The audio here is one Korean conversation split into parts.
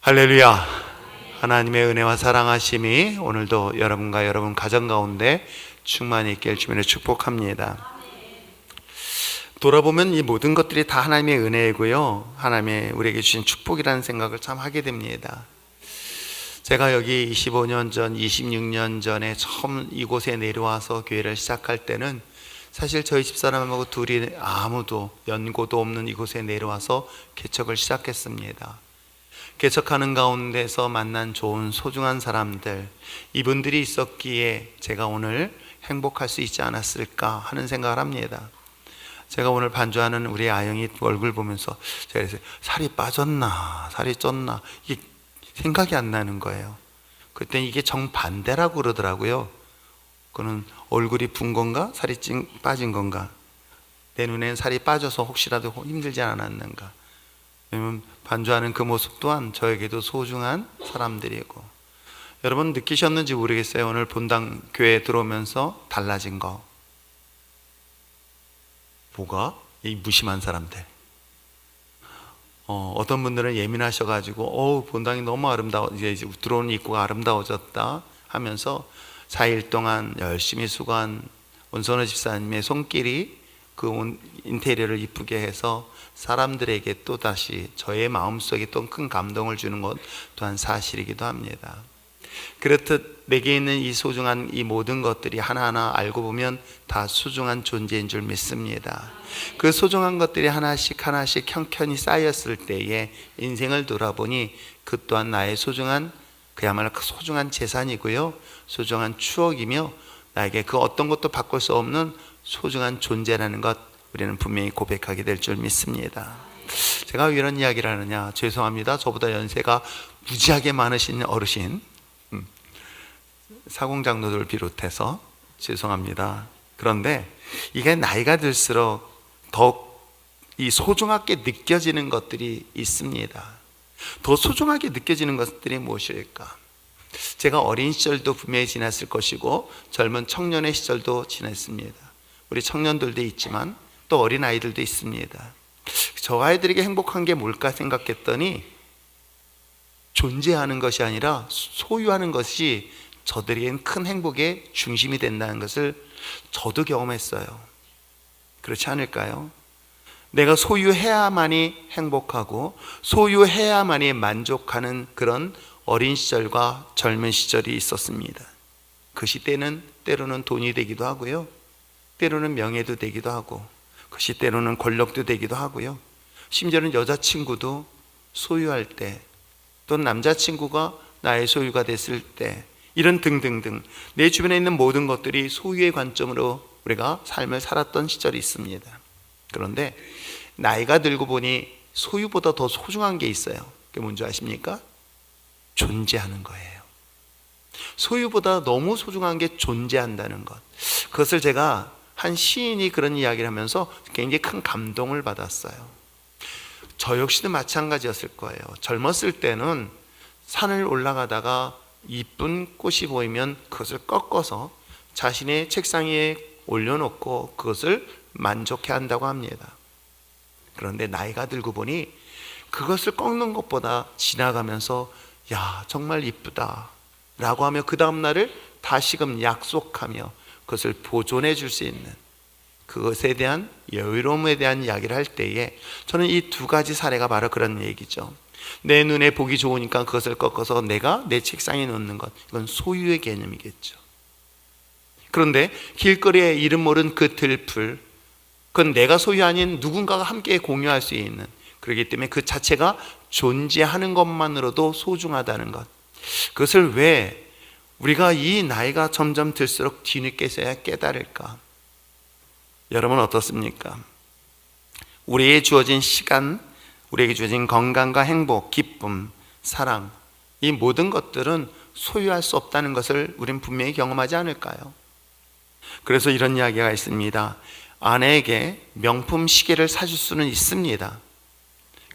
할렐루야. 하나님의 은혜와 사랑하심이 오늘도 여러분과 여러분 가정 가운데 충만히 있길 주님으로 축복합니다. 돌아보면 이 모든 것들이 다 하나님의 은혜이고요, 하나님의 우리에게 주신 축복이라는 생각을 참 하게 됩니다. 제가 여기 25년 전, 26년 전에 처음 이곳에 내려와서 교회를 시작할 때는 사실 저희 집사람하고 둘이 아무도 연고도 없는 이곳에 내려와서 개척을 시작했습니다. 개척하는 가운데서 만난 좋은 소중한 사람들, 이분들이 있었기에 제가 오늘 행복할 수 있지 않았을까 하는 생각을 합니다. 제가 오늘 반주하는 우리 아영이 얼굴 보면서 제가 그래서 살이 빠졌나 살이 쪘나 이게 생각이 안 나는 거예요. 그때 이게 정반대라고 그러더라고요. 그는 얼굴이 분 건가 살이 빠진 건가, 내 눈엔 살이 빠져서 혹시라도 힘들지 않았는가. 왜냐면 반주하는 그 모습 또한 저에게도 소중한 사람들이고, 여러분 느끼셨는지 모르겠어요. 오늘 본당 교회에 들어오면서 달라진 거 뭐가? 이 무심한 사람들. 어떤 분들은 예민하셔가지고 본당이 너무 아름다워, 이제 들어오는 입구가 아름다워졌다 하면서 4일 동안 열심히 수고한 온선호 집사님의 손길이 그 인테리어를 이쁘게 해서 사람들에게 또다시 저의 마음속에 또 큰 감동을 주는 것 또한 사실이기도 합니다. 그렇듯 내게 있는 이 소중한 이 모든 것들이 하나하나 알고 보면 다 소중한 존재인 줄 믿습니다. 그 소중한 것들이 하나씩 하나씩 형편이 쌓였을 때에 인생을 돌아보니 그 또한 나의 소중한, 그야말로 소중한 재산이고요, 소중한 추억이며 나에게 그 어떤 것도 바꿀 수 없는 소중한 존재라는 것 우리는 분명히 고백하게 될 줄 믿습니다. 제가 왜 이런 이야기를 하느냐, 죄송합니다. 저보다 연세가 무지하게 많으신 어르신, 사공장로들 비롯해서 죄송합니다. 그런데 이게 나이가 들수록 더욱 이 소중하게 느껴지는 것들이 있습니다. 더 소중하게 느껴지는 것들이 무엇일까? 제가 어린 시절도 분명히 지났을 것이고 젊은 청년의 시절도 지냈습니다. 우리 청년들도 있지만 또 어린 아이들도 있습니다. 저 아이들에게 행복한 게 뭘까 생각했더니 존재하는 것이 아니라 소유하는 것이 저들에게는 큰 행복의 중심이 된다는 것을 저도 경험했어요. 그렇지 않을까요? 내가 소유해야만이 행복하고 소유해야만이 만족하는 그런 어린 시절과 젊은 시절이 있었습니다. 그 시대는 때로는 돈이 되기도 하고요, 때로는 명예도 되기도 하고, 그 시대로는 권력도 되기도 하고요, 심지어는 여자친구도 소유할 때, 또 남자친구가 나의 소유가 됐을 때, 이런 등등등 내 주변에 있는 모든 것들이 소유의 관점으로 우리가 삶을 살았던 시절이 있습니다. 그런데 나이가 들고 보니 소유보다 더 소중한 게 있어요. 그게 뭔지 아십니까? 존재하는 거예요. 소유보다 너무 소중한 게 존재한다는 것. 그것을 제가 한 시인이 그런 이야기를 하면서 굉장히 큰 감동을 받았어요. 저 역시도 마찬가지였을 거예요. 젊었을 때는 산을 올라가다가 이쁜 꽃이 보이면 그것을 꺾어서 자신의 책상 위에 올려놓고 그것을 만족해 한다고 합니다. 그런데 나이가 들고 보니 그것을 꺾는 것보다 지나가면서 야 정말 이쁘다 라고 하며 그 다음날을 다시금 약속하며 그것을 보존해 줄 수 있는 그것에 대한 여유로움에 대한 이야기를 할 때에 저는 이 두 가지 사례가 바로 그런 얘기죠. 내 눈에 보기 좋으니까 그것을 꺾어서 내가 내 책상에 놓는 것, 이건 소유의 개념이겠죠. 그런데 길거리에 이름 모른 그 들풀, 그건 내가 소유 아닌 누군가가 함께 공유할 수 있는, 그렇기 때문에 그 자체가 존재하는 것만으로도 소중하다는 것. 그것을 왜 우리가 이 나이가 점점 들수록 뒤늦게서야 깨달을까? 여러분 어떻습니까? 우리에게 주어진 시간, 우리에게 주어진 건강과 행복, 기쁨, 사랑, 이 모든 것들은 소유할 수 없다는 것을 우리는 분명히 경험하지 않을까요? 그래서 이런 이야기가 있습니다. 아내에게 명품 시계를 사줄 수는 있습니다.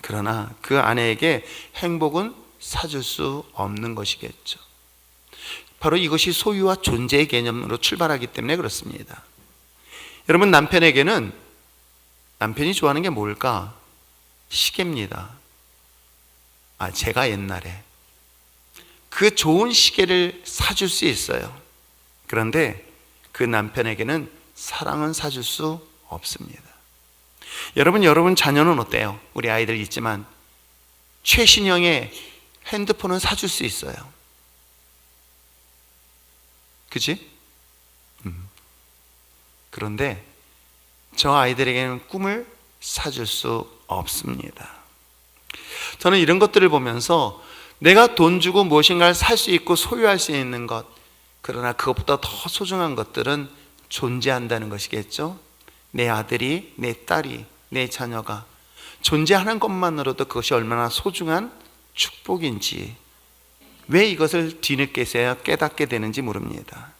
그러나 그 아내에게 행복은 사줄 수 없는 것이겠죠. 바로 이것이 소유와 존재의 개념으로 출발하기 때문에 그렇습니다. 여러분, 남편에게는 남편이 좋아하는 게 뭘까? 시계입니다. 제가 옛날에 그 좋은 시계를 사줄 수 있어요. 그런데 그 남편에게는 사랑은 사줄 수 없습니다. 여러분 자녀는 어때요? 우리 아이들 있지만 최신형의 핸드폰은 사줄 수 있어요. 그치? 그런데 저 아이들에게는 꿈을 사줄 수 없습니다. 저는 이런 것들을 보면서 내가 돈 주고 무엇인가를 살 수 있고 소유할 수 있는 것, 그러나 그것보다 더 소중한 것들은 존재한다는 것이겠죠. 내 아들이, 내 딸이, 내 자녀가 존재하는 것만으로도 그것이 얼마나 소중한 축복인지, 왜 이것을 뒤늦게서야 깨닫게 되는지 모릅니다.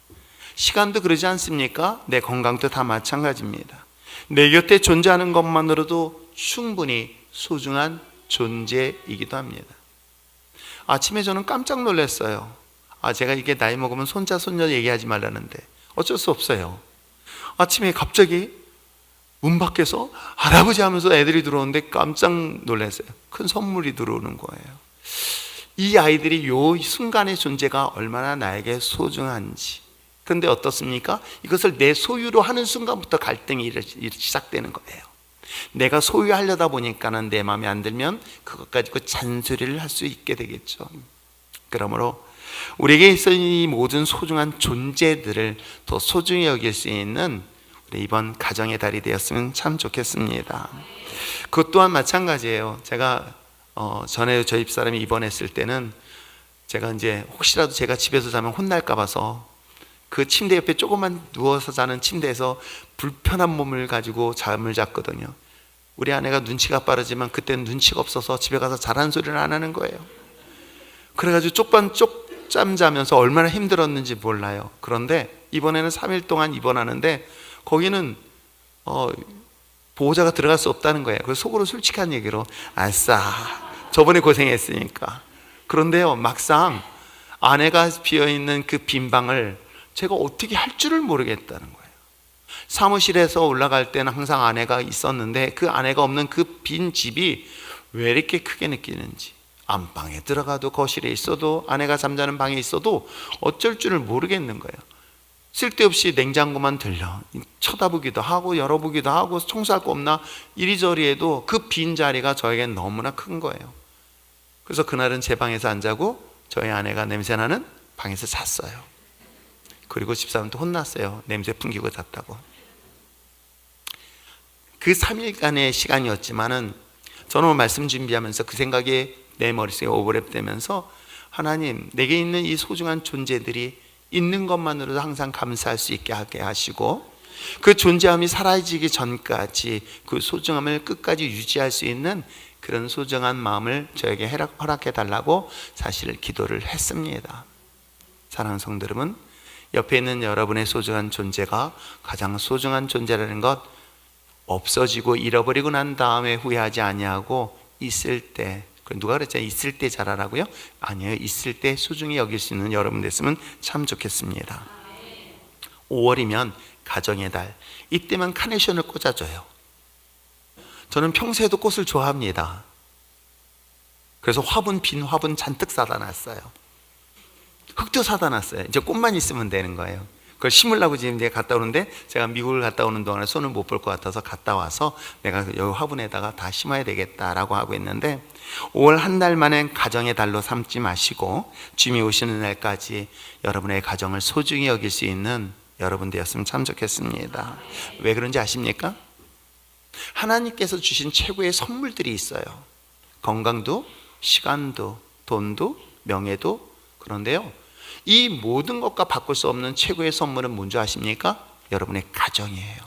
시간도 그러지 않습니까? 내 건강도 다 마찬가지입니다. 내 곁에 존재하는 것만으로도 충분히 소중한 존재이기도 합니다. 아침에 저는 깜짝 놀랐어요. 제가 이게 나이 먹으면 손자 손녀 얘기하지 말라는데 어쩔 수 없어요. 아침에 갑자기 문 밖에서 할아버지 하면서 애들이 들어오는데 깜짝 놀랐어요. 큰 선물이 들어오는 거예요. 이 아이들이 요 순간의 존재가 얼마나 나에게 소중한지. 그런데 어떻습니까? 이것을 내 소유로 하는 순간부터 갈등이 시작되는 거예요. 내가 소유하려다 보니까는 내 마음에 안 들면 그것 가지고 잔소리를 할 수 있게 되겠죠. 그러므로 우리에게 있어 이 모든 소중한 존재들을 더 소중히 여길 수 있는 우리 이번 가정의 달이 되었으면 참 좋겠습니다. 그것 또한 마찬가지예요. 제가 전에 저희 집사람이 입원했을 때는 제가 이제 혹시라도 제가 집에서 자면 혼날까 봐서 그 침대 옆에 조금만 누워서 자는 침대에서 불편한 몸을 가지고 잠을 잤거든요. 우리 아내가 눈치가 빠르지만 그때는 눈치가 없어서 집에 가서 자라는 소리를 안 하는 거예요. 그래가지고 쪽잠 자면서 얼마나 힘들었는지 몰라요. 그런데 이번에는 3일 동안 입원하는데 거기는 보호자가 들어갈 수 없다는 거예요. 그래서 속으로 솔직한 얘기로 아싸 저번에 고생했으니까. 그런데요, 막상 아내가 비어있는 그 빈 방을 제가 어떻게 할 줄을 모르겠다는 거예요. 사무실에서 올라갈 때는 항상 아내가 있었는데 그 아내가 없는 그 빈 집이 왜 이렇게 크게 느끼는지, 안방에 들어가도 거실에 있어도 아내가 잠자는 방에 있어도 어쩔 줄을 모르겠는 거예요. 쓸데없이 냉장고만 들려 쳐다보기도 하고 열어보기도 하고 청소할 거 없나 이리저리 해도 그 빈 자리가 저에겐 너무나 큰 거예요. 그래서 그날은 제 방에서 안 자고 저희 아내가 냄새나는 방에서 잤어요. 그리고 집사람도 혼났어요. 냄새 풍기고 잤다고. 그 3일간의 시간이었지만은 저는 오늘 말씀 준비하면서 그 생각이 내 머릿속에 오버랩되면서 하나님, 내게 있는 이 소중한 존재들이 있는 것만으로도 항상 감사할 수 있게 하게 하시고 그 존재함이 사라지기 전까지 그 소중함을 끝까지 유지할 수 있는 그런 소중한 마음을 저에게 허락해 달라고 사실 기도를 했습니다. 사랑하는 성도 여러분, 옆에 있는 여러분의 소중한 존재가 가장 소중한 존재라는 것, 없어지고 잃어버리고 난 다음에 후회하지 아니하고 있을 때, 누가 그랬잖아요. 있을 때 잘하라고요? 아니에요. 있을 때 소중히 여길 수 있는 여러분 됐으면 참 좋겠습니다. 5월이면 가정의 달, 이때만 카네이션을 꽂아줘요. 저는 평소에도 꽃을 좋아합니다. 그래서 빈 화분 잔뜩 사다 놨어요. 흙도 사다 놨어요. 이제 꽃만 있으면 되는 거예요. 그걸 심으려고 지금 내가 갔다 오는데 제가 미국을 갔다 오는 동안에 손을 못 볼 것 같아서 갔다 와서 내가 여기 화분에다가 다 심어야 되겠다라고 하고 있는데 5월 한 달 만에 가정의 달로 삼지 마시고 주님이 오시는 날까지 여러분의 가정을 소중히 여길 수 있는 여러분 되었으면 참 좋겠습니다. 왜 그런지 아십니까? 하나님께서 주신 최고의 선물들이 있어요. 건강도, 시간도, 돈도, 명예도. 그런데요, 이 모든 것과 바꿀 수 없는 최고의 선물은 뭔지 아십니까? 여러분의 가정이에요.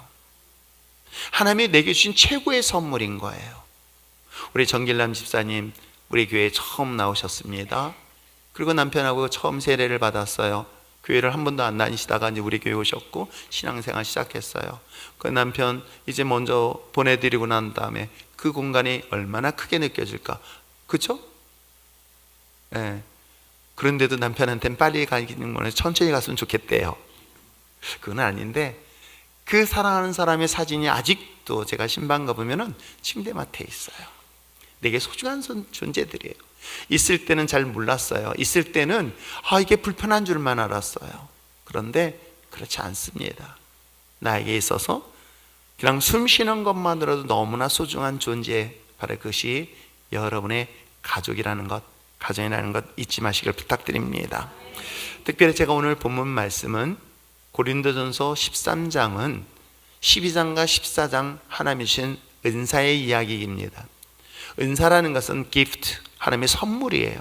하나님이 내게 주신 최고의 선물인 거예요. 우리 정길남 집사님 우리 교회에 처음 나오셨습니다. 그리고 남편하고 처음 세례를 받았어요. 교회를 한 번도 안 다니시다가 이제 우리 교회 오셨고 신앙생활 시작했어요. 그 남편 이제 먼저 보내드리고 난 다음에 그 공간이 얼마나 크게 느껴질까, 그렇죠? 네. 그런데도 남편한테는 빨리 가기는 거는 천천히 갔으면 좋겠대요. 그건 아닌데 그 사랑하는 사람의 사진이 아직도 제가 신방 가보면은 침대 맡에 있어요. 내게 소중한 존재들이에요. 있을 때는 잘 몰랐어요. 있을 때는 이게 불편한 줄만 알았어요. 그런데 그렇지 않습니다. 나에게 있어서 그냥 숨 쉬는 것만으로도 너무나 소중한 존재, 바로 그것이 여러분의 가족이라는 것, 가정이라는 것 잊지 마시길 부탁드립니다. 특별히 제가 오늘 본문 말씀은 고린도전서 13장은 12장과 14장 하나님이 주신 은사의 이야기입니다. 은사라는 것은 gift, 하나님의 선물이에요.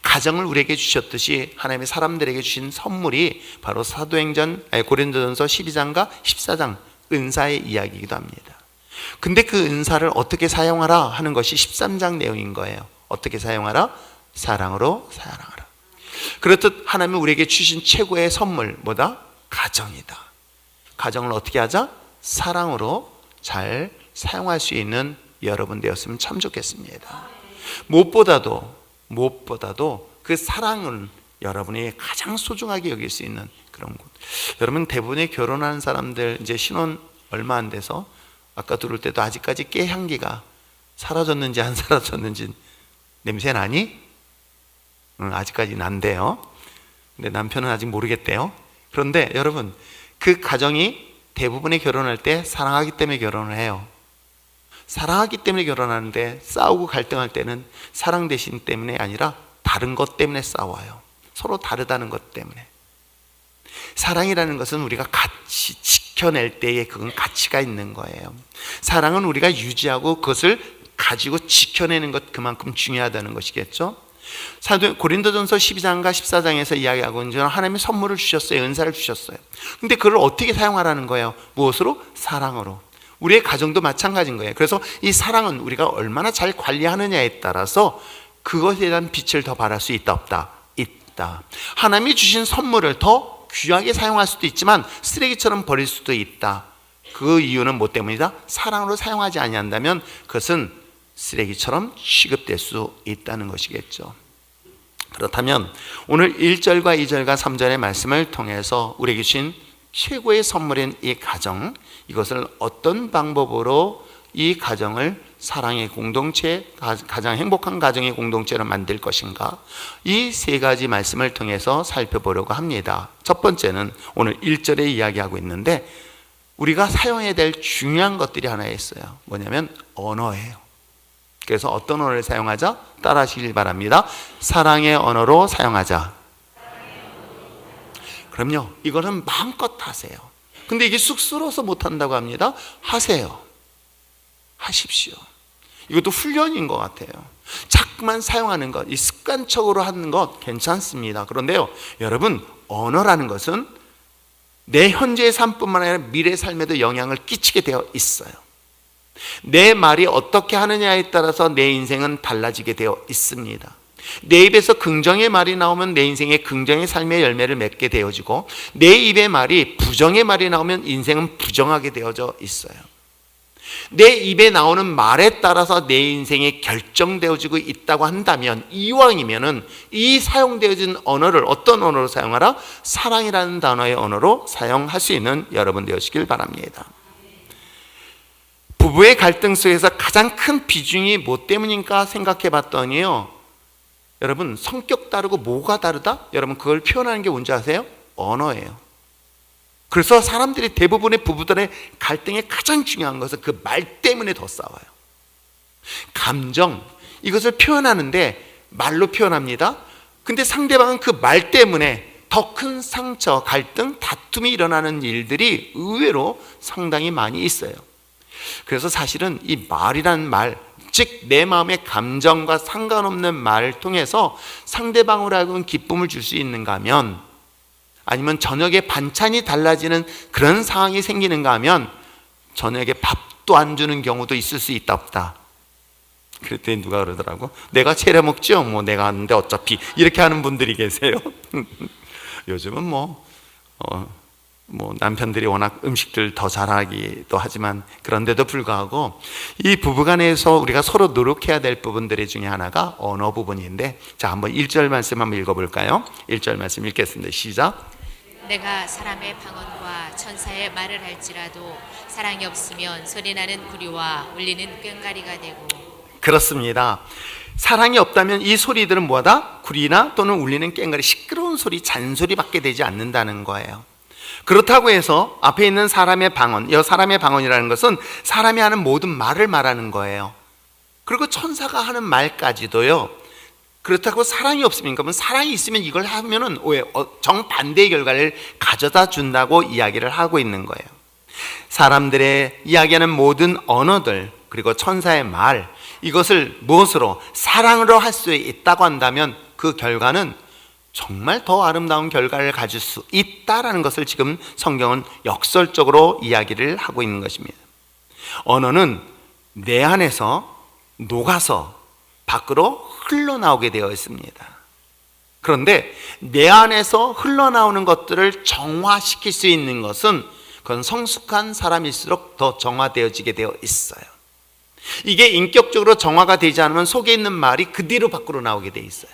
가정을 우리에게 주셨듯이 하나님의 사람들에게 주신 선물이 바로 고린도전서 12장과 14장 은사의 이야기이기도 합니다. 근데 그 은사를 어떻게 사용하라 하는 것이 13장 내용인 거예요. 어떻게 사용하라? 사랑으로 사용하라. 그렇듯 하나님은 우리에게 주신 최고의 선물 뭐다? 가정이다. 가정을 어떻게 하자? 사랑으로 잘 사용할 수 있는 여러분 되었으면 참 좋겠습니다. 무엇보다도 그 사랑은 여러분이 가장 소중하게 여길 수 있는 그런 곳. 여러분 대부분의 결혼하는 사람들 이제 신혼 얼마 안 돼서 아까 들어올 때도 아직까지 깨 향기가 사라졌는지 안 사라졌는지 냄새 나니? 아직까지 난대요. 근데 남편은 아직 모르겠대요. 그런데 여러분 그 가정이 대부분의 결혼할 때 사랑하기 때문에 결혼을 해요. 사랑하기 때문에 결혼하는데 싸우고 갈등할 때는 사랑 대신 때문에 아니라 다른 것 때문에 싸워요. 서로 다르다는 것 때문에. 사랑이라는 것은 우리가 같이 지켜낼 때에 그건 가치가 있는 거예요. 사랑은 우리가 유지하고 그것을 가지고 지켜내는 것 그만큼 중요하다는 것이겠죠. 고린도전서 12장과 14장에서 이야기하고 있는 하나님의 선물을 주셨어요. 은사를 주셨어요. 근데 그걸 어떻게 사용하라는 거예요? 무엇으로? 사랑으로. 우리의 가정도 마찬가지인 거예요. 그래서 이 사랑은 우리가 얼마나 잘 관리하느냐에 따라서 그것에 대한 빛을 더 발할 수 있다 없다? 있다. 하나님이 주신 선물을 더 귀하게 사용할 수도 있지만 쓰레기처럼 버릴 수도 있다. 그 이유는 뭐 때문이다? 사랑으로 사용하지 아니한다면 그것은 쓰레기처럼 취급될 수 있다는 것이겠죠. 그렇다면 오늘 1절과 2절과 3절의 말씀을 통해서 우리에게 주신 최고의 선물인 이 가정, 이것을 어떤 방법으로 이 가정을 사랑의 공동체, 가장 행복한 가정의 공동체로 만들 것인가, 이 세 가지 말씀을 통해서 살펴보려고 합니다. 첫 번째는 오늘 1절에 이야기하고 있는데 우리가 사용해야 될 중요한 것들이 하나 있어요. 뭐냐면 언어예요. 그래서 어떤 언어를 사용하자? 따라 하시길 바랍니다. 사랑의 언어로 사용하자. 그럼요, 이거는 마음껏 하세요. 근데 이게 쑥스러워서 못한다고 합니다. 하세요. 하십시오. 이것도 훈련인 것 같아요. 자꾸만 사용하는 것, 이 습관적으로 하는 것 괜찮습니다. 그런데요, 여러분, 언어라는 것은 내 현재의 삶뿐만 아니라 미래의 삶에도 영향을 끼치게 되어 있어요. 내 말이 어떻게 하느냐에 따라서 내 인생은 달라지게 되어 있습니다. 내 입에서 긍정의 말이 나오면 내 인생에 긍정의 삶의 열매를 맺게 되어지고, 내 입의 말이 부정의 말이 나오면 인생은 부정하게 되어져 있어요. 내 입에 나오는 말에 따라서 내 인생이 결정되어지고 있다고 한다면, 이왕이면은 이 사용되어진 언어를 어떤 언어로 사용하라? 사랑이라는 단어의 언어로 사용할 수 있는 여러분 되시길 바랍니다. 부부의 갈등 속에서 가장 큰 비중이 뭐 때문인가 생각해 봤더니요, 여러분, 성격 다르고 뭐가 다르다? 여러분, 그걸 표현하는 게 뭔지 아세요? 언어예요. 그래서 사람들이 대부분의 부부들의 갈등에 가장 중요한 것은 그 말 때문에 더 싸워요. 감정, 이것을 표현하는데 말로 표현합니다. 근데 상대방은 그 말 때문에 더 큰 상처, 갈등, 다툼이 일어나는 일들이 의외로 상당히 많이 있어요. 그래서 사실은 이 말이라는 말, 즉 내 마음의 감정과 상관없는 말을 통해서 상대방으로 하여금 기쁨을 줄 수 있는가 하면, 아니면 저녁에 반찬이 달라지는 그런 상황이 생기는가 하면 저녁에 밥도 안 주는 경우도 있을 수 있다 없다. 그랬더니 누가 그러더라고, 내가 차려 먹죠, 뭐 내가 하는데 어차피, 이렇게 하는 분들이 계세요. 요즘은 뭐 남편들이 워낙 음식들 더 잘하기도 하지만, 그런데도 불구하고 이 부부간에서 우리가 서로 노력해야 될 부분들 중에 하나가 언어 부분인데, 자, 한번 1절 말씀 한번 읽어볼까요? 1절 말씀 읽겠습니다. 시작. 내가 사람의 방언과 천사의 말을 할지라도 사랑이 없으면 소리나는 구리와 울리는 꽹과리가 되고. 그렇습니다. 사랑이 없다면 이 소리들은 뭐하다? 구리나 또는 울리는 꽹과리, 시끄러운 소리, 잔소리밖에 되지 않는다는 거예요. 그렇다고 해서 앞에 있는 사람의 방언, 이 사람의 방언이라는 것은 사람이 하는 모든 말을 말하는 거예요. 그리고 천사가 하는 말까지도요. 그렇다고 사랑이 없으면, 그러면 사랑이 있으면 이걸 하면은 정반대의 결과를 가져다 준다고 이야기를 하고 있는 거예요. 사람들의 이야기하는 모든 언어들, 그리고 천사의 말, 이것을 무엇으로? 사랑으로 할 수 있다고 한다면 그 결과는 정말 더 아름다운 결과를 가질 수 있다라는 것을 지금 성경은 역설적으로 이야기를 하고 있는 것입니다. 언어는 내 안에서 녹아서 밖으로 흘러나오게 되어 있습니다. 그런데 내 안에서 흘러나오는 것들을 정화시킬 수 있는 것은 그건 성숙한 사람일수록 더 정화되어지게 되어 있어요. 이게 인격적으로 정화가 되지 않으면 속에 있는 말이 그대로 밖으로 나오게 되어 있어요.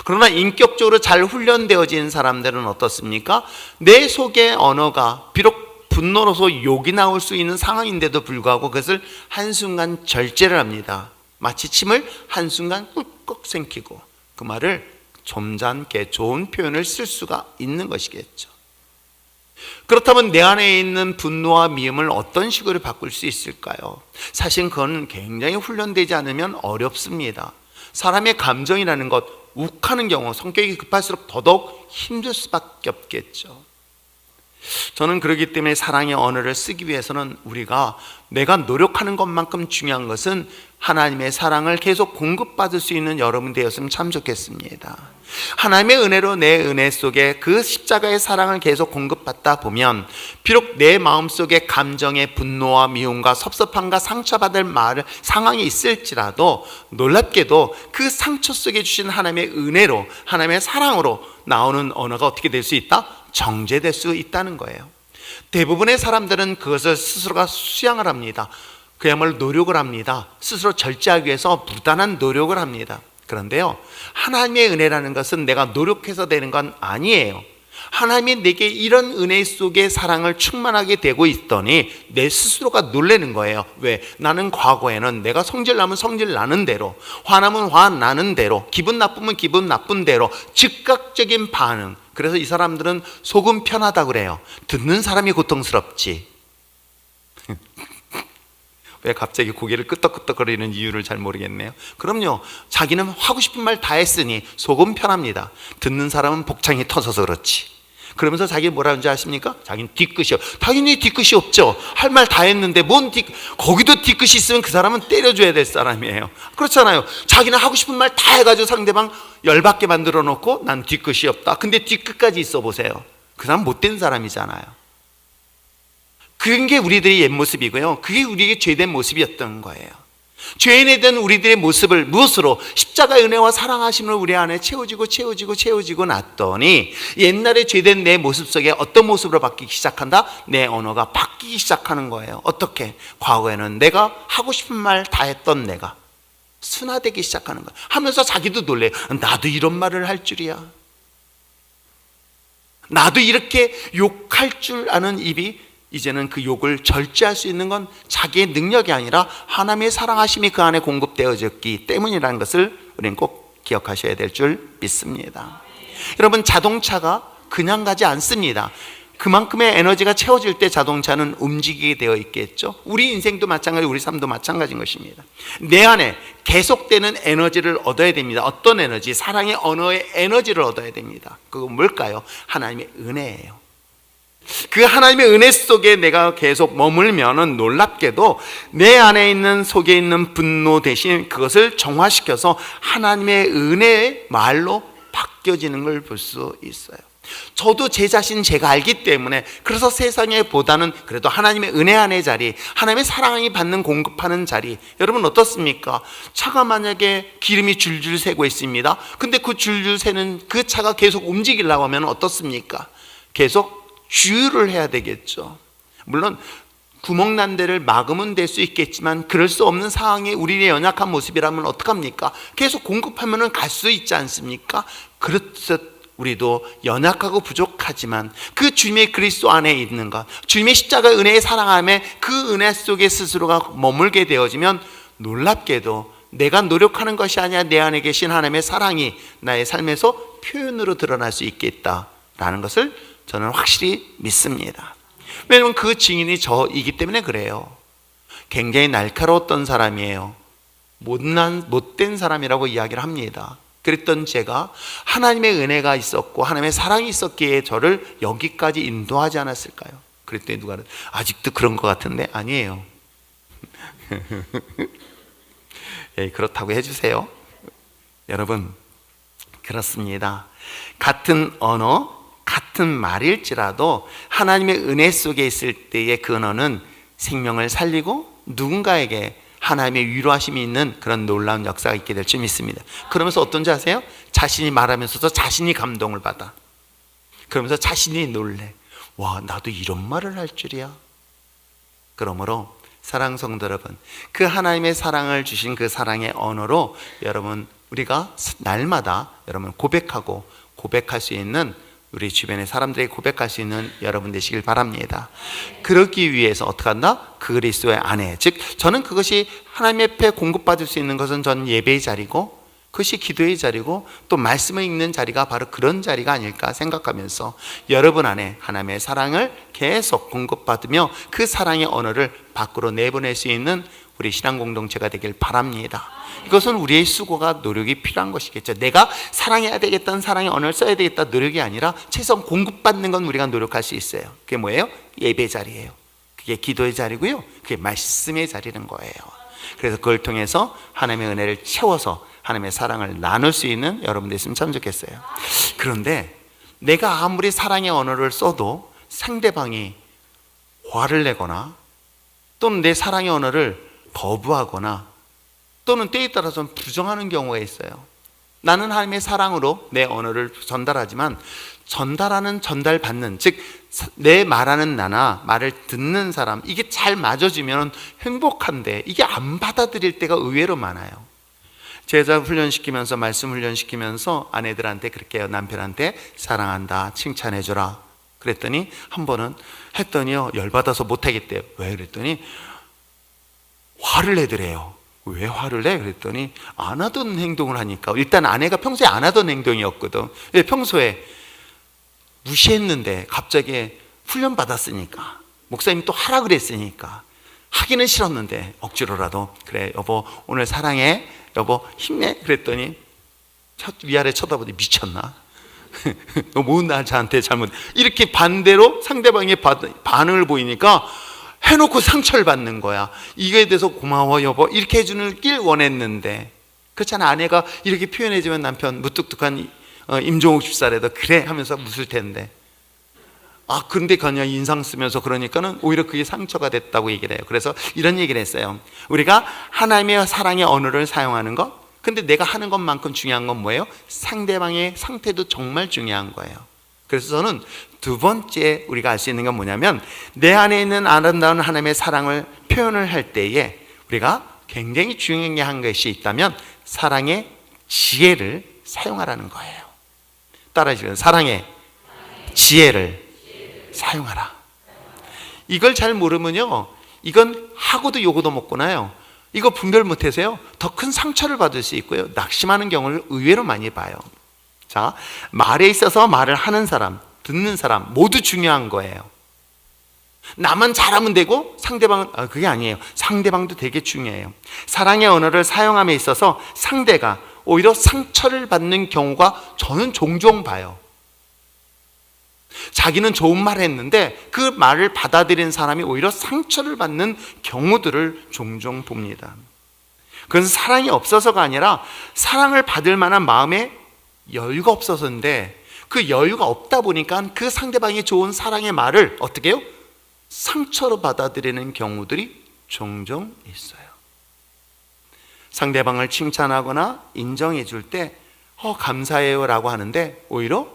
그러나 인격적으로 잘 훈련되어진 사람들은 어떻습니까? 내 속의 언어가 비록 분노로서 욕이 나올 수 있는 상황인데도 불구하고 그것을 한순간 절제를 합니다. 마치 침을 한순간 꿀꺽 삼키고 그 말을 점잖게 좋은 표현을 쓸 수가 있는 것이겠죠. 그렇다면 내 안에 있는 분노와 미움을 어떤 식으로 바꿀 수 있을까요? 사실 그건 굉장히 훈련되지 않으면 어렵습니다. 사람의 감정이라는 것, 욱하는 경우 성격이 급할수록 더더욱 힘들 수밖에 없겠죠. 저는 그렇기 때문에 사랑의 언어를 쓰기 위해서는 우리가 내가 노력하는 것만큼 중요한 것은 하나님의 사랑을 계속 공급받을 수 있는 여러분 되었으면 참 좋겠습니다. 하나님의 은혜로 내 은혜 속에 그 십자가의 사랑을 계속 공급받다 보면 비록 내 마음속에 감정의 분노와 미움과 섭섭함과 상처받을 상황이 있을지라도 놀랍게도 그 상처 속에 주신 하나님의 은혜로, 하나님의 사랑으로 나오는 언어가 어떻게 될 수 있다? 정제될 수 있다는 거예요. 대부분의 사람들은 그것을 스스로가 수양을 합니다. 그야말로 노력을 합니다. 스스로 절제하기 위해서 부단한 노력을 합니다. 그런데요, 하나님의 은혜라는 것은 내가 노력해서 되는 건 아니에요. 하나님이 내게 이런 은혜 속에 사랑을 충만하게 되고 있더니 내 스스로가 놀라는 거예요. 왜? 나는 과거에는 내가 성질 나면 성질 나는 대로, 화나면 화 나는 대로, 기분 나쁘면 기분 나쁜 대로 즉각적인 반응. 그래서 이 사람들은 속은 편하다고 그래요. 듣는 사람이 고통스럽지. 왜 갑자기 고개를 끄덕끄덕거리는 이유를 잘 모르겠네요. 그럼요, 자기는 하고 싶은 말 다 했으니 속은 편합니다. 듣는 사람은 복창이 터져서 그렇지. 그러면서 자기 뭐라는 줄 아십니까? 자기는 뒤끝이 당연히 뒤끝이 없죠. 할 말 다 했는데 거기도 뒤끝이 있으면 그 사람은 때려줘야 될 사람이에요. 그렇잖아요. 자기는 하고 싶은 말 다 해가지고 상대방 열받게 만들어 놓고 난 뒤끝이 없다. 근데 뒤끝까지 있어 보세요. 그 사람 못된 사람이잖아요. 그게 우리들의 옛 모습이고요. 그게 우리에게 죄된 모습이었던 거예요. 죄인에 대한 우리들의 모습을 무엇으로? 십자가의 은혜와 사랑하심을 우리 안에 채워지고 났더니 옛날에 죄된 내 모습 속에 어떤 모습으로 바뀌기 시작한다? 내 언어가 바뀌기 시작하는 거예요. 어떻게? 과거에는 내가 하고 싶은 말 다 했던 내가 순화되기 시작하는 거예요. 하면서 자기도 놀래요. 나도 이런 말을 할 줄이야. 나도 이렇게 욕할 줄 아는 입이 이제는 그 욕을 절제할 수 있는 건 자기의 능력이 아니라 하나님의 사랑하심이 그 안에 공급되어졌기 때문이라는 것을 우리는 꼭 기억하셔야 될 줄 믿습니다. 여러분, 자동차가 그냥 가지 않습니다. 그만큼의 에너지가 채워질 때 자동차는 움직이게 되어 있겠죠. 우리 인생도 마찬가지, 우리 삶도 마찬가지인 것입니다. 내 안에 계속되는 에너지를 얻어야 됩니다. 어떤 에너지? 사랑의 언어의 에너지를 얻어야 됩니다. 그건 뭘까요? 하나님의 은혜예요. 그 하나님의 은혜 속에 내가 계속 머물면은 놀랍게도 내 안에 있는 속에 있는 분노 대신 그것을 정화시켜서 하나님의 은혜의 말로 바뀌어지는 걸 볼 수 있어요. 저도 제 자신 제가 알기 때문에 그래서 세상에 보다는 그래도 하나님의 은혜 안의 자리, 하나님의 사랑이 받는 공급하는 자리. 여러분 어떻습니까? 차가 만약에 기름이 줄줄 새고 있습니다. 근데 그 줄줄 새는 그 차가 계속 움직이려고 하면 어떻습니까? 계속 주유를 해야 되겠죠. 물론 구멍난 데를 막으면 될 수 있겠지만 그럴 수 없는 상황에 우리의 연약한 모습이라면 어떡합니까? 계속 공급하면 갈 수 있지 않습니까? 그렇듯 우리도 연약하고 부족하지만 그 주님의 그리스도 안에 있는 것, 주님의 십자가 은혜의 사랑함에 그 은혜 속에 스스로가 머물게 되어지면 놀랍게도 내가 노력하는 것이 아니라 내 안에 계신 하나님의 사랑이 나의 삶에서 표현으로 드러날 수 있겠다라는 것을 저는 확실히 믿습니다. 왜냐하면 그 증인이 저이기 때문에 그래요. 굉장히 날카로웠던 사람이에요. 못된 사람이라고 이야기를 합니다. 그랬던 제가 하나님의 은혜가 있었고 하나님의 사랑이 있었기에 저를 여기까지 인도하지 않았을까요? 그랬더니 누가 아직도 그런 것 같은데 아니에요. 예, 그렇다고 해주세요. 여러분, 그렇습니다. 같은 언어, 같은 말일지라도 하나님의 은혜 속에 있을 때의 그 언어는 생명을 살리고 누군가에게 하나님의 위로하심이 있는 그런 놀라운 역사가 있게 될 줄 믿습니다. 그러면서 어떤지 아세요? 자신이 말하면서도 자신이 감동을 받아. 그러면서 자신이 놀래. 와, 나도 이런 말을 할 줄이야. 그러므로 사랑 성도 여러분, 그 하나님의 사랑을 주신 그 사랑의 언어로 여러분, 우리가 날마다 여러분 고백할 수 있는, 우리 주변의 사람들에게 고백할 수 있는 여러분 되시길 바랍니다. 그러기 위해서 어떻게 한다? 그리스도의 안에, 즉 저는 그것이 하나님 앞에 공급받을 수 있는 것은 전 예배의 자리고, 그것이 기도의 자리고, 또 말씀을 읽는 자리가 바로 그런 자리가 아닐까 생각하면서 여러분 안에 하나님의 사랑을 계속 공급받으며 그 사랑의 언어를 밖으로 내보낼 수 있는 우리 신앙 공동체가 되길 바랍니다. 이것은 우리의 수고가 노력이 필요한 것이겠죠. 내가 사랑해야 되겠다는 사랑의 언어를 써야 되겠다 노력이 아니라 최소한 공급받는 건 우리가 노력할 수 있어요. 그게 뭐예요? 예배 자리예요. 그게 기도의 자리고요. 그게 말씀의 자리는 거예요. 그래서 그걸 통해서 하나님의 은혜를 채워서 하나님의 사랑을 나눌 수 있는 여러분 됐으면 참 좋겠어요. 그런데 내가 아무리 사랑의 언어를 써도 상대방이 화를 내거나 또는 내 사랑의 언어를 거부하거나 또는 때에 따라서는 부정하는 경우가 있어요. 나는 하나님의 사랑으로 내 언어를 전달하지만 전달하는, 전달받는, 즉 내 말하는 나나 말을 듣는 사람, 이게 잘 맞아지면 행복한데 이게 안 받아들일 때가 의외로 많아요. 제자 훈련시키면서, 말씀 훈련시키면서 아내들한테 그렇게 해요. 남편한테 사랑한다, 칭찬해줘라. 그랬더니 한 번은 했더니요, 열받아서 못하겠대요. 왜? 그랬더니 화를 내더래요. 왜 화를 내? 그랬더니 안 하던 행동을 하니까. 일단 아내가 평소에 안 하던 행동이었거든. 평소에 무시했는데 갑자기 훈련 받았으니까, 목사님이 또 하라 그랬으니까 하기는 싫었는데 억지로라도, 그래 여보 오늘 사랑해, 여보 힘내. 그랬더니 위아래 쳐다보더니 미쳤나? 너 뭐 나 저한테 잘못, 이렇게 반대로 상대방의 반응을 보이니까 해놓고 상처를 받는 거야. 이거에 대해서 고마워 여보 이렇게 해주는 길 원했는데, 그렇잖아. 아내가 이렇게 표현해주면 남편 무뚝뚝한 임종욱 집사라도 그래 하면서 웃을 텐데, 그런데 그냥 인상 쓰면서 그러니까는 오히려 그게 상처가 됐다고 얘기를 해요. 그래서 이런 얘기를 했어요. 우리가 하나님의 사랑의 언어를 사용하는 것, 근데 내가 하는 것만큼 중요한 건 뭐예요? 상대방의 상태도 정말 중요한 거예요. 그래서 저는 두 번째 우리가 알 수 있는 건 뭐냐면, 내 안에 있는 아름다운 하나님의 사랑을 표현을 할 때에 우리가 굉장히 중요한 것이 있다면 사랑의 지혜를 사용하라는 거예요. 따라하시면 사랑의 지혜를 사용하라. 이걸 잘 모르면요, 이건 하고도 요고도 먹구나요. 이거 분별 못해서요 더 큰 상처를 받을 수 있고요, 낙심하는 경우를 의외로 많이 봐요. 자, 말에 있어서 말을 하는 사람, 듣는 사람 모두 중요한 거예요. 나만 잘하면 되고 상대방은 그게 아니에요. 상대방도 되게 중요해요. 사랑의 언어를 사용함에 있어서 상대가 오히려 상처를 받는 경우가 저는 종종 봐요. 자기는 좋은 말을 했는데 그 말을 받아들인 사람이 오히려 상처를 받는 경우들을 종종 봅니다. 그건 사랑이 없어서가 아니라 사랑을 받을 만한 마음에 여유가 없어서인데, 그 여유가 없다 보니까 그 상대방이 좋은 사랑의 말을 어떻게 해요? 상처로 받아들이는 경우들이 종종 있어요. 상대방을 칭찬하거나 인정해 줄 때 감사해요 라고 하는데 오히려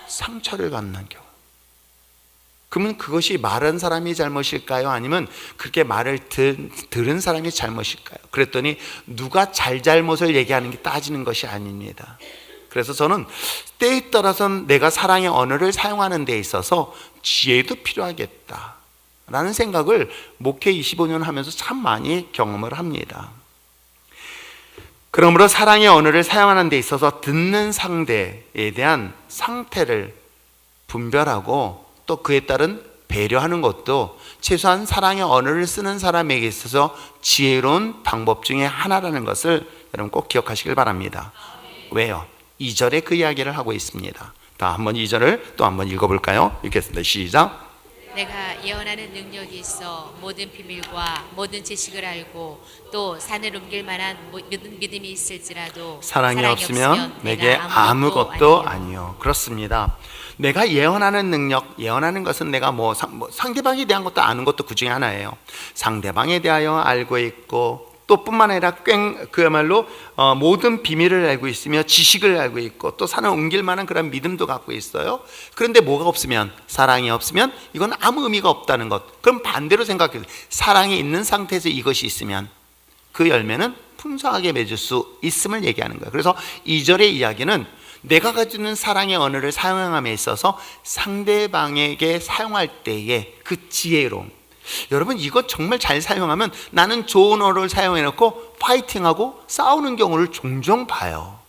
상처를 받는 경우. 그러면 그것이 말한 사람이 잘못일까요? 아니면 그렇게 말을 들은 사람이 잘못일까요? 그랬더니 누가 잘못을 얘기하는 게 따지는 것이 아닙니다. 그래서 저는 때에 따라서는 내가 사랑의 언어를 사용하는 데 있어서 지혜도 필요하겠다 라는 생각을 목회 25년 하면서 참 많이 경험을 합니다. 그러므로 사랑의 언어를 사용하는 데 있어서 듣는 상대에 대한 상태를 분별하고 또 그에 따른 배려하는 것도 최소한 사랑의 언어를 쓰는 사람에게 있어서 지혜로운 방법 중에 하나라는 것을 여러분 꼭 기억하시길 바랍니다. 왜요? 2절에 그 이야기를 하고 있습니다. 다 한번 2절을 또 한번 읽어볼까요? 읽겠습니다. 시작. 내가 예언하는 능력이 있어 모든 비밀과 모든 지식을 알고 또 산을 옮길 만한 믿음이 있을지라도 사랑이 없으면 내게 아무것도 아니요. 그렇습니다. 내가 예언하는 능력, 예언하는 것은 내가 상대방에 대한 것도 아는 것도 그 중에 하나예요. 상대방에 대하여 알고 있고 또 뿐만 아니라 그야말로 모든 비밀을 알고 있으며 지식을 알고 있고 또 산을 옮길 만한 그런 믿음도 갖고 있어요. 그런데 뭐가 없으면, 사랑이 없으면 이건 아무 의미가 없다는 것. 그럼 반대로 생각해요. 사랑이 있는 상태에서 이것이 있으면 그 열매는 풍성하게 맺을 수 있음을 얘기하는 거예요. 그래서 2절의 이야기는 내가 가지고 있는 사랑의 언어를 사용함에 있어서 상대방에게 사용할 때의 그 지혜로움. 여러분 이거 정말 잘 사용하면 나는 좋은 언어를 사용해놓고 파이팅하고 싸우는 경우를 종종 봐요.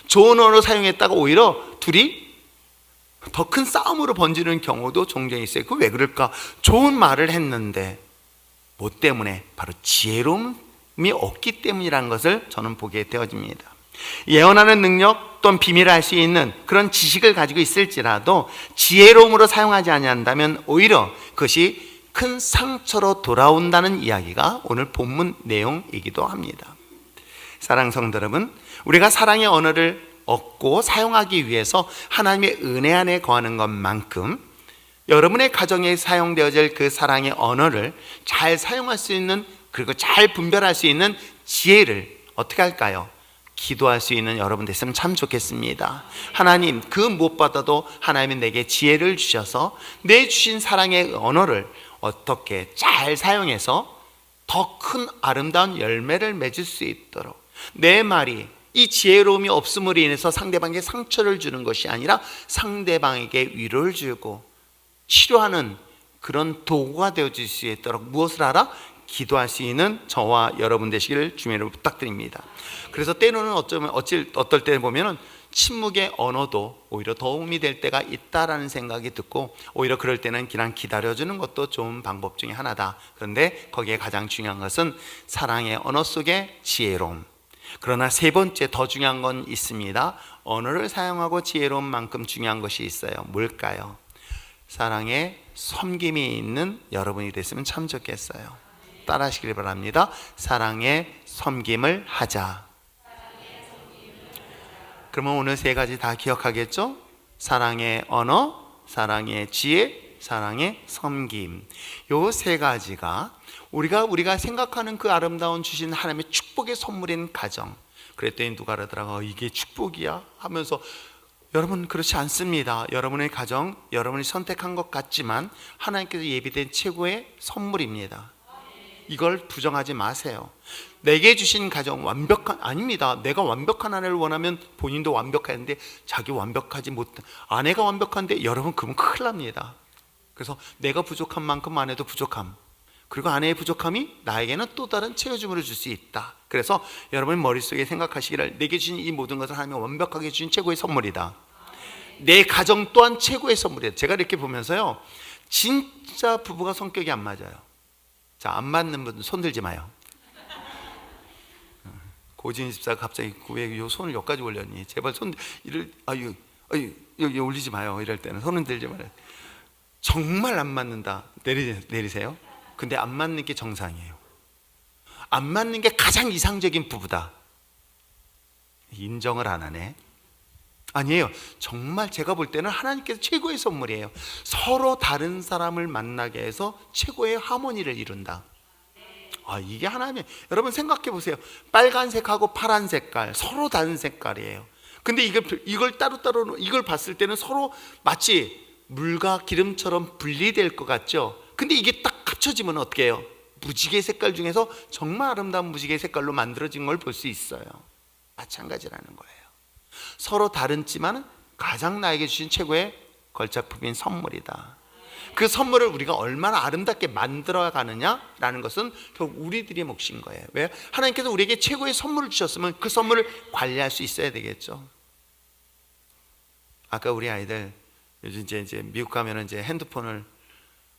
좋은 언어 사용했다가 오히려 둘이 더 큰 싸움으로 번지는 경우도 종종 있어요. 그 왜 그럴까? 좋은 말을 했는데 뭐 때문에? 바로 지혜로움이 없기 때문이라는 것을 저는 보게 되어집니다. 예언하는 능력 또는 비밀을 알 수 있는 그런 지식을 가지고 있을지라도 지혜로움으로 사용하지 아니한다면 오히려 그것이 큰 상처로 돌아온다는 이야기가 오늘 본문 내용이기도 합니다. 사랑하는 성도 여러분, 우리가 사랑의 언어를 얻고 사용하기 위해서 하나님의 은혜 안에 거하는 것만큼 여러분의 가정에 사용되어질 그 사랑의 언어를 잘 사용할 수 있는, 그리고 잘 분별할 수 있는 지혜를 어떻게 할까요? 기도할 수 있는 여러분 됐으면 참 좋겠습니다. 하나님, 그 무엇보다도 하나님은 내게 지혜를 주셔서 내 주신 사랑의 언어를 어떻게 잘 사용해서 더 큰 아름다운 열매를 맺을 수 있도록, 내 말이 이 지혜로움이 없음으로 인해서 상대방에게 상처를 주는 것이 아니라 상대방에게 위로를 주고 치료하는 그런 도구가 되어질 수 있도록 무엇을 하라? 기도할 수 있는 저와 여러분 되시기를 주님으로 부탁드립니다. 그래서 때로는 어떨 때 보면은 침묵의 언어도 오히려 도움이 될 때가 있다라는 생각이 듣고, 오히려 그럴 때는 그냥 기다려주는 것도 좋은 방법 중에 하나다. 그런데 거기에 가장 중요한 것은 사랑의 언어 속의 지혜로움. 그러나 세 번째 더 중요한 건 있습니다. 언어를 사용하고 지혜로운 만큼 중요한 것이 있어요. 뭘까요? 사랑의 섬김이 있는 여러분이 됐으면 참 좋겠어요. 따라 하시길 바랍니다. 사랑의 섬김을 하자. 그러면 오늘 세 가지 다 기억하겠죠? 사랑의 언어, 사랑의 지혜, 사랑의 섬김. 요 세 가지가 우리가 생각하는 그 아름다운 주신 하나님의 축복의 선물인 가정. 그랬더니 누가 그러더라고, 이게 축복이야? 하면서 여러분 그렇지 않습니다. 여러분의 가정, 여러분이 선택한 것 같지만 하나님께서 예비된 최고의 선물입니다. 이걸 부정하지 마세요. 내게 주신 가정 아닙니다. 내가 완벽한 아내를 원하면 본인도 완벽한데 자기 완벽하지 못한 아내가 완벽한데 여러분 그러면 큰일 납니다. 그래서 내가 부족한 만큼 아내도 부족함, 그리고 아내의 부족함이 나에게는 또 다른 채워줌을 줄 수 있다. 그래서 여러분 머릿속에 생각하시기를 내게 주신 이 모든 것을 하나님이 완벽하게 주신 최고의 선물이다. 내 가정 또한 최고의 선물이다. 제가 이렇게 보면서요, 진짜 부부가 성격이 안 맞아요. 자, 안 맞는 분들 손 들지 마요. 고진 집사가 갑자기 왜 요 손을 여기까지 올렸니? 제발 손 여기 올리지 마요. 이럴 때는 손은 들지 말아요. 정말 안 맞는다. 내리세요. 근데 안 맞는 게 정상이에요. 안 맞는 게 가장 이상적인 부부다. 인정을 안 하네. 아니에요. 정말 제가 볼 때는 하나님께서 최고의 선물이에요. 서로 다른 사람을 만나게 해서 최고의 하모니를 이룬다. 이게 하나님의, 여러분 생각해 보세요. 빨간색하고 파란 색깔 서로 다른 색깔이에요. 근데 이걸 따로따로 이걸 봤을 때는 서로 마치 물과 기름처럼 분리될 것 같죠. 근데 이게 딱 합쳐지면 어떻게 해요? 무지개 색깔 중에서 정말 아름다운 무지개 색깔로 만들어진 걸 볼 수 있어요. 마찬가지라는 거예요. 서로 다르지만 가장 나에게 주신 최고의 걸작품인 선물이다. 그 선물을 우리가 얼마나 아름답게 만들어 가느냐라는 것은 결국 우리들의 몫인 거예요. 왜? 하나님께서 우리에게 최고의 선물을 주셨으면 그 선물을 관리할 수 있어야 되겠죠. 아까 우리 아이들 요즘 이제 미국 가면은 이제 핸드폰을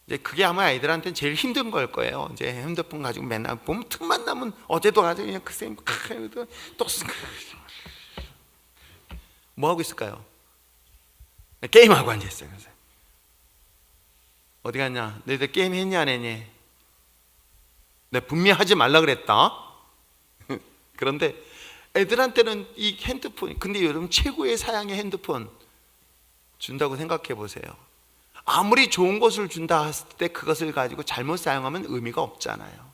이제 그게 아마 아이들한테는 제일 힘든 걸 거예요. 이제 핸드폰 가지고 맨날 보면 틈만 나면 어제도 가지고 그냥 글쎄 또 뭐 하고 있을까요? 게임하고 앉아 있어요. 그래서 어디 갔냐? 너희들 게임 했냐 안 했니? 내가 분명히 하지 말라 그랬다. 그런데 애들한테는 이 핸드폰, 근데 여러분 최고의 사양의 핸드폰 준다고 생각해 보세요. 아무리 좋은 것을 준다 했을 때 그것을 가지고 잘못 사용하면 의미가 없잖아요.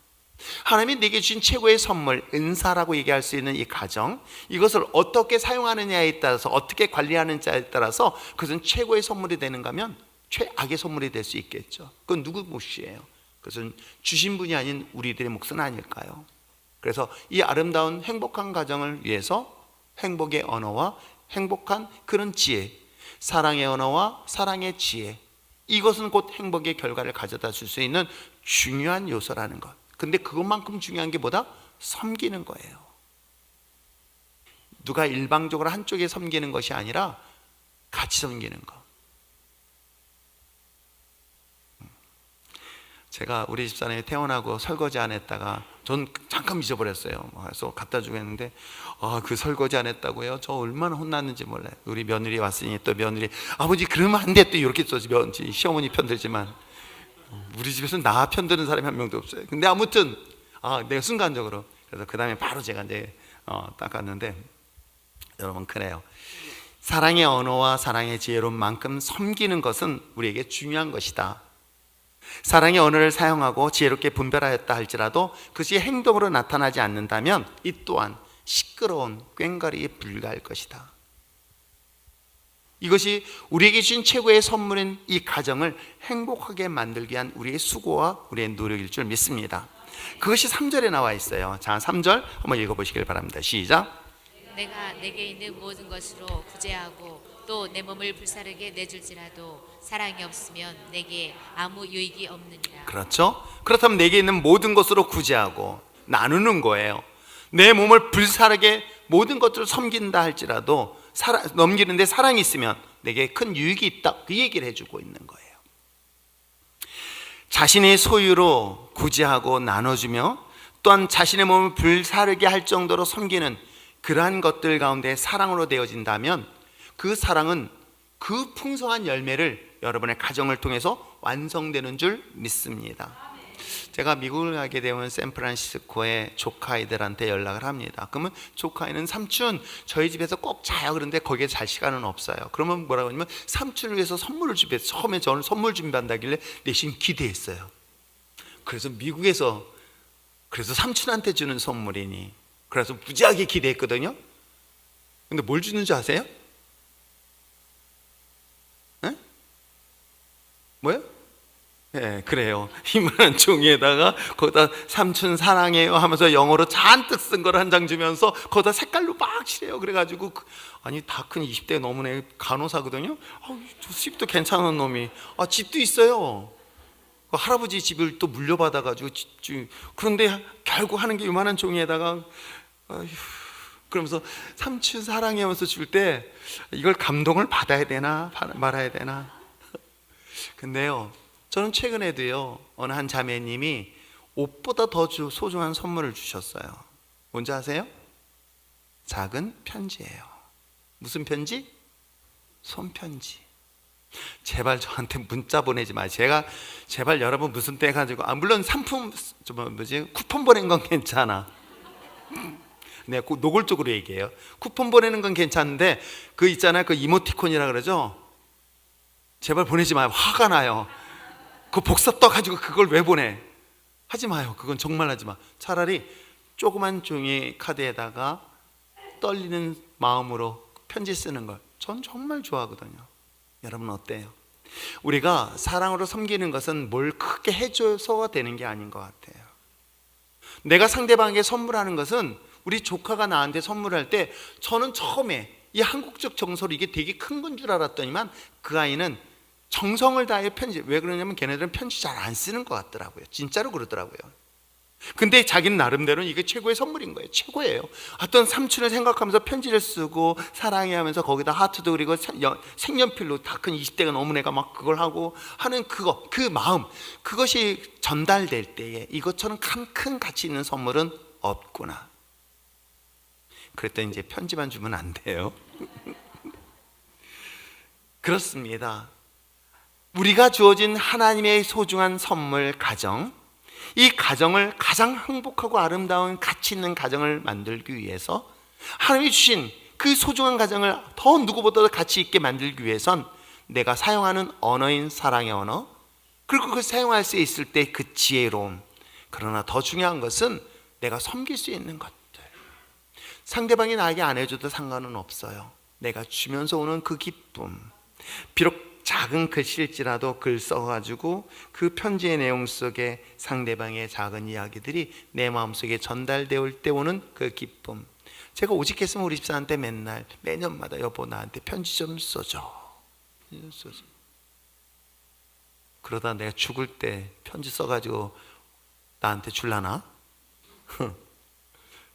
하나님이 내게 주신 최고의 선물, 은사라고 얘기할 수 있는 이 가정, 이것을 어떻게 사용하느냐에 따라서, 어떻게 관리하느냐에 따라서 그것은 최고의 선물이 되는가 하면 최악의 선물이 될 수 있겠죠. 그건 누구 몫이에요? 그것은 주신 분이 아닌 우리들의 몫은 아닐까요? 그래서 이 아름다운 행복한 가정을 위해서 행복의 언어와 행복한 그런 지혜, 사랑의 언어와 사랑의 지혜, 이것은 곧 행복의 결과를 가져다 줄 수 있는 중요한 요소라는 것. 근데 그것만큼 중요한 게 뭐다? 섬기는 거예요. 누가 일방적으로 한쪽에 섬기는 것이 아니라 같이 섬기는 것. 제가 우리 집사람이 태어나고 설거지 안 했다가 전 잠깐 잊어버렸어요. 그래서 갖다 주고 했는데 그 설거지 안 했다고요? 저 얼마나 혼났는지 몰라요. 우리 며느리 왔으니 또 며느리 아버지 그러면 안 돼 또 이렇게 또 시어머니 편들지만 우리 집에서는 나 편드는 사람이 한 명도 없어요. 근데 아무튼 내가 순간적으로 그래서 그 다음에 바로 제가 이제 닦았는데 여러분 그래요. 사랑의 언어와 사랑의 지혜로움만큼 섬기는 것은 우리에게 중요한 것이다. 사랑의 언어를 사용하고 지혜롭게 분별하였다 할지라도 그것이 행동으로 나타나지 않는다면 이 또한 시끄러운 꽹과리에 불과할 것이다. 이것이 우리에게 주신 최고의 선물인 이 가정을 행복하게 만들기 위한 우리의 수고와 우리의 노력일 줄 믿습니다. 그것이 3절에 나와 있어요. 자, 3절 한번 읽어보시길 바랍니다. 시작. 내가 내게 있는 모든 것으로 구제하고 또 내 몸을 불사르게 내줄지라도 사랑이 없으면 내게 아무 유익이 없느니라. 그렇죠? 그렇다면 내게 있는 모든 것으로 구제하고 나누는 거예요. 내 몸을 불사르게 모든 것들을 섬긴다 할지라도 넘기는데 사랑이 있으면 내게 큰 유익이 있다, 그 얘기를 해주고 있는 거예요. 자신의 소유로 구제하고 나눠주며 또한 자신의 몸을 불사르게 할 정도로 섬기는 그러한 것들 가운데 사랑으로 되어진다면 그 사랑은 그 풍성한 열매를 여러분의 가정을 통해서 완성되는 줄 믿습니다. 제가 미국을 가게 되면 샌프란시스코의 조카아이들한테 연락을 합니다. 그러면 조카아이는 삼촌 저희 집에서 꼭 자요. 그런데 거기에 잘 시간은 없어요. 그러면 뭐라고 하냐면 삼촌을 위해서 선물을 준비해서 처음에 저는 선물 준비한다길래 내심 기대했어요. 그래서 미국에서 그래서 삼촌한테 주는 선물이니 그래서 무지하게 기대했거든요. 근데 뭘 주는지 아세요? 에? 뭐요? 네, 그래요. 이만한 종이에다가 거기다 삼촌 사랑해요 하면서 영어로 잔뜩 쓴 걸 한 장 주면서 거기다 색깔로 막 칠해요. 그래가지고 아니 다 큰 20대 넘은 애 간호사거든요. 집도 괜찮은 놈이 집도 있어요. 할아버지 집을 또 물려받아가지고 그런데 결국 하는 게 이만한 종이에다가 그러면서 삼촌 사랑해 하면서 줄 때 이걸 감동을 받아야 되나 말아야 되나. 근데요 저는 최근에도요 어느 한 자매님이 옷보다 더 소중한 선물을 주셨어요. 뭔지 아세요? 작은 편지예요. 무슨 편지? 손편지. 제발 저한테 문자 보내지 마세요. 제가 제발 여러분 무슨 때 가지고 물론 상품 쿠폰 보낸 건 괜찮아. 네, 노골적으로 얘기해요. 쿠폰 보내는 건 괜찮은데 그 있잖아요 그 이모티콘이라 그러죠. 제발 보내지 마요. 화가 나요. 그 복사 떠가지고 그걸 왜 보내? 하지 마요. 그건 정말 하지 마. 차라리 조그만 종이 카드에다가 떨리는 마음으로 편지 쓰는 걸 전 정말 좋아하거든요. 여러분 어때요? 우리가 사랑으로 섬기는 것은 뭘 크게 해줘서 되는 게 아닌 것 같아요. 내가 상대방에게 선물하는 것은 우리 조카가 나한테 선물할 때 저는 처음에 이 한국적 정서로 이게 되게 큰 건 줄 알았더니만 그 아이는 정성을 다해 편지, 왜 그러냐면 걔네들은 편지 잘 안 쓰는 것 같더라고요. 진짜로 그러더라고요. 근데 자기는 나름대로는 이게 최고의 선물인 거예요. 최고예요. 어떤 삼촌을 생각하면서 편지를 쓰고 사랑해 하면서 거기다 하트도 그리고 색연필로 다 큰 20대가 넘은 애가 막 그걸 하고 하는 그거, 그 마음, 그것이 전달될 때에 이것처럼 큰 가치 있는 선물은 없구나. 그랬더니 이제 편지만 주면 안 돼요. 그렇습니다. 우리가 주어진 하나님의 소중한 선물 가정, 이 가정을 가장 행복하고 아름다운 가치 있는 가정을 만들기 위해서 하나님이 주신 그 소중한 가정을 더 누구보다도 가치 있게 만들기 위해선 내가 사용하는 언어인 사랑의 언어, 그리고 그 사용할 수 있을 때 그 지혜로움, 그러나 더 중요한 것은 내가 섬길 수 있는 것들. 상대방이 나에게 안 해줘도 상관은 없어요. 내가 주면서 오는 그 기쁨, 비록 작은 글씨일지라도 글 써가지고 그 편지의 내용 속에 상대방의 작은 이야기들이 내 마음속에 전달되올 때 오는 그 기쁨. 제가 오직했으면 우리 집사한테 맨날 매년마다 여보 나한테 편지 좀 써줘. 그러다 내가 죽을 때 편지 써가지고 나한테 줄라나?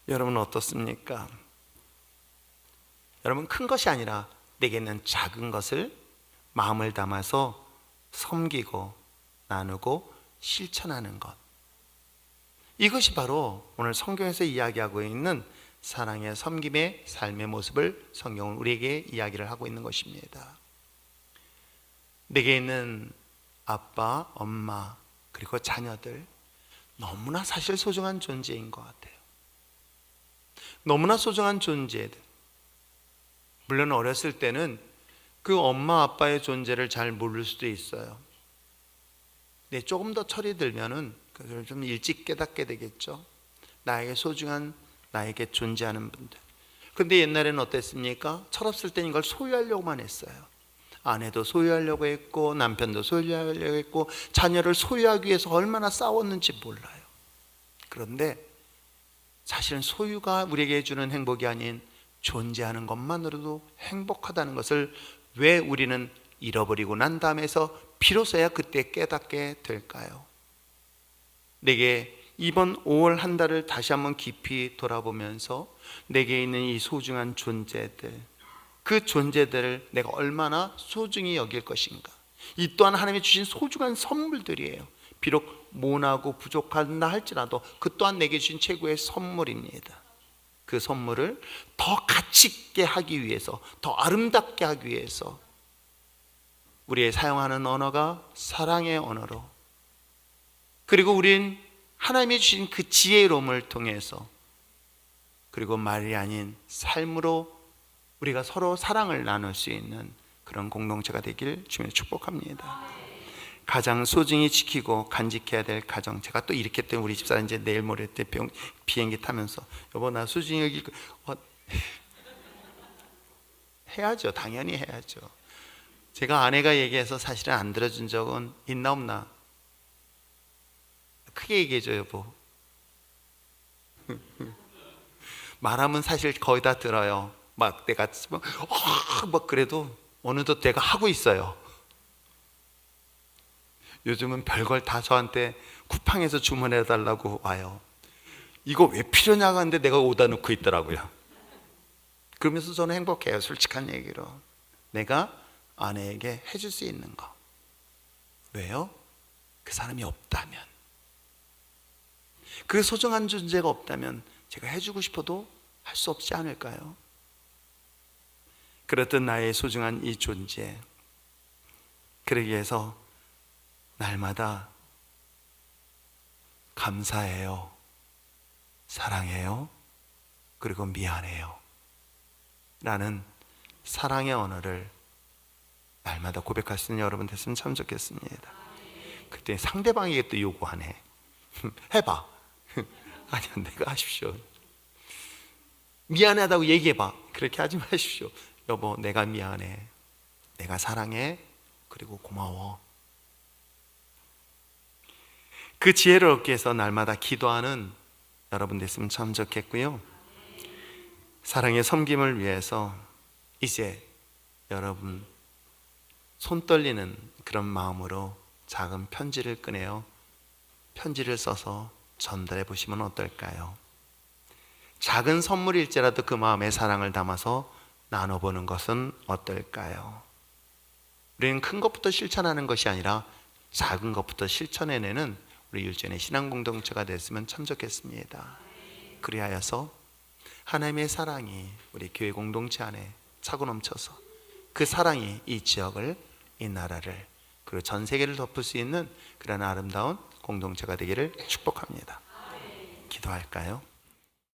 여러분 어떻습니까? 여러분 큰 것이 아니라 내게는 작은 것을 마음을 담아서 섬기고 나누고 실천하는 것, 이것이 바로 오늘 성경에서 이야기하고 있는 사랑의 섬김의 삶의 모습을 성경은 우리에게 이야기를 하고 있는 것입니다. 내게 있는 아빠, 엄마, 그리고 자녀들 너무나 사실 소중한 존재인 것 같아요. 너무나 소중한 존재들. 물론 어렸을 때는 그 엄마 아빠의 존재를 잘 모를 수도 있어요. 근데 조금 더 철이 들면은 그걸 좀 일찍 깨닫게 되겠죠. 나에게 소중한, 나에게 존재하는 분들. 근데 옛날에는 어땠습니까? 철없을 때는 이걸 소유하려고만 했어요. 아내도 소유하려고 했고 남편도 소유하려고 했고 자녀를 소유하기 위해서 얼마나 싸웠는지 몰라요. 그런데 사실은 소유가 우리에게 주는 행복이 아닌 존재하는 것만으로도 행복하다는 것을 왜 우리는 잃어버리고 난 다음에서 비로소야 그때 깨닫게 될까요? 내게 이번 5월 한 달을 다시 한번 깊이 돌아보면서 내게 있는 이 소중한 존재들, 그 존재들을 내가 얼마나 소중히 여길 것인가. 이 또한 하나님이 주신 소중한 선물들이에요. 비록 모나고 부족한다 할지라도 그 또한 내게 주신 최고의 선물입니다. 그 선물을 더 가치 있게 하기 위해서, 더 아름답게 하기 위해서 우리의 사용하는 언어가 사랑의 언어로, 그리고 우린 하나님이 주신 그 지혜로움을 통해서, 그리고 말이 아닌 삶으로 우리가 서로 사랑을 나눌 수 있는 그런 공동체가 되길 주님의 축복합니다. 가장 소중히 지키고 간직해야 될 가정. 제가 또 이렇게 때문에 우리 집사람 이제 내일 모레 때 비행기 타면서 여보 나 소중히 여기 해야죠. 당연히 해야죠. 제가 아내가 얘기해서 사실은 안 들어준 적은 있나 없나? 크게 얘기해줘 여보. 말하면 사실 거의 다 들어요. 막 내가 막 그래도 어느덧 내가 하고 있어요. 요즘은 별걸 다 저한테 쿠팡에서 주문해 달라고 와요. 이거 왜 필요냐고 하는데 내가 오다 놓고 있더라고요. 그러면서 저는 행복해요. 솔직한 얘기로. 내가 아내에게 해줄 수 있는 거. 왜요? 그 사람이 없다면, 그 소중한 존재가 없다면 제가 해주고 싶어도 할 수 없지 않을까요? 그렇던 나의 소중한 이 존재, 그러기 위해서 날마다 감사해요, 사랑해요, 그리고 미안해요 라는 사랑의 언어를 날마다 고백할 수 있는 여러분 됐으면 참 좋겠습니다. 그때 상대방에게 또 요구하네. 해봐. 아니야, 내가 하십시오. 미안하다고 얘기해봐. 그렇게 하지 마십시오. 여보, 내가 미안해, 내가 사랑해, 그리고 고마워. 그 지혜를 얻기 위해서 날마다 기도하는 여러분 됐으면 참 좋겠고요. 사랑의 섬김을 위해서 이제 여러분 손 떨리는 그런 마음으로 작은 편지를 꺼내어 편지를 써서 전달해 보시면 어떨까요? 작은 선물일지라도 그 마음의 사랑을 담아서 나눠보는 것은 어떨까요? 우리는 큰 것부터 실천하는 것이 아니라 작은 것부터 실천해내는 우리 율전의 신앙 공동체가 됐으면 참 좋겠습니다. 그리하여서 하나님의 사랑이 우리 교회 공동체 안에 차고 넘쳐서 그 사랑이 이 지역을, 이 나라를, 그리고 전 세계를 덮을 수 있는 그런 아름다운 공동체가 되기를 축복합니다. 기도할까요?